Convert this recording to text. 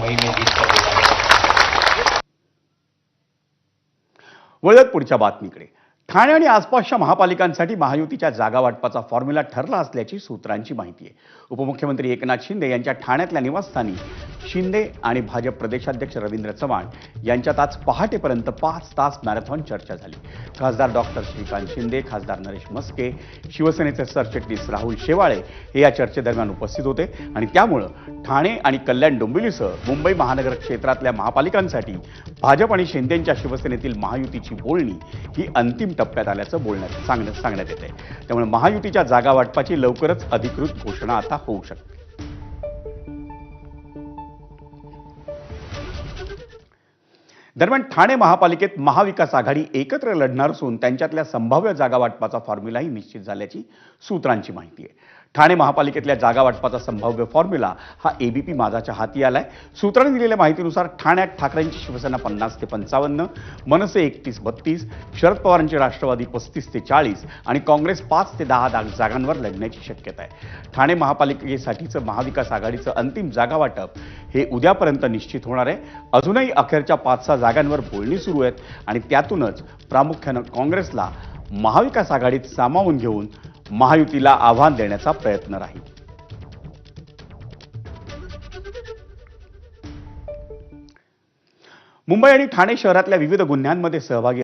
मोहिमेत दिसतात। वळत पुढच्या बातमीकडे। ठाणे आणि आसपासच्या महापालिकांसाठी महायुतीच्या जागा वाटपाचा फॉर्म्युला ठरला असल्याची सूत्रांची माहिती आहे। उपमुख्यमंत्री एकनाथ शिंदे यांच्या ठाण्यातल्या निवासस्थानी शिंदे आणि भाजप प्रदेशाध्यक्ष रवींद्र चव्हाण यांच्यात आज पहाटेपर्यंत 5 तास मॅरेथॉन चर्चा झाली। खासदार डॉक्टर श्रीकांत शिंदे, खासदार नरेश मस्के, शिवसेनेचे सरचिटणीस राहुल शेवाळे हे या चर्चेदरम्यान उपस्थित होते आणि त्यामुळे ठाणे आणि कल्याण डोंबिवलीसह मुंबई महानगर क्षेत्रातल्या महापालिकांसाठी भाजप आणि शिंदेंच्या शिवसेनेतील महायुतीची बोलणी ही अंतिम टप्प्यात आल्याचं सांगण्यात येते। त्यामुळे महायुतीच्या जागा वाटपाची लवकरच अधिकृत घोषणा आता होऊ शकते। दरम्यान ठाणे महापालिकेत महाविकास आघाडी एकत्र लढणार असून त्यांच्यातल्या संभाव्य जागा वाटपाचा फॉर्म्युलाही निश्चित झाल्याची सूत्रांची माहिती आहे। ठाणे महापालिकेतल्या जागा वाटपाचा संभाव्य फॉर्म्युला हा एबीपी माझाच्या हाती आलाय। सूत्रांनी दिलेल्या माहितीनुसार ठाण्यात ठाकरेंची शिवसेना 50 ते 55, मनसे 31-32, शरद पवारांची राष्ट्रवादी 35 ते 40 आणि काँग्रेस 5 ते 10 जागांवर लढण्याची शक्यता आहे। ठाणे महापालिकेसाठीचं महाविकास आघाडीचं अंतिम जागा वाटप हे उद्यापर्यंत निश्चित होणार आहे। अजूनही अखेरच्या 5-6 जागांवर बोलणी सुरू आहेत आणि त्यातूनच प्रामुख्यानं काँग्रेसला महाविकास आघाडीत सामावून घेऊन महायुतीला आव्हान देण्याचा प्रयत्न राहील। मुंबई आणि ठाणे शहरातल्या विविध गुन्ह्यांमध्ये सहभागी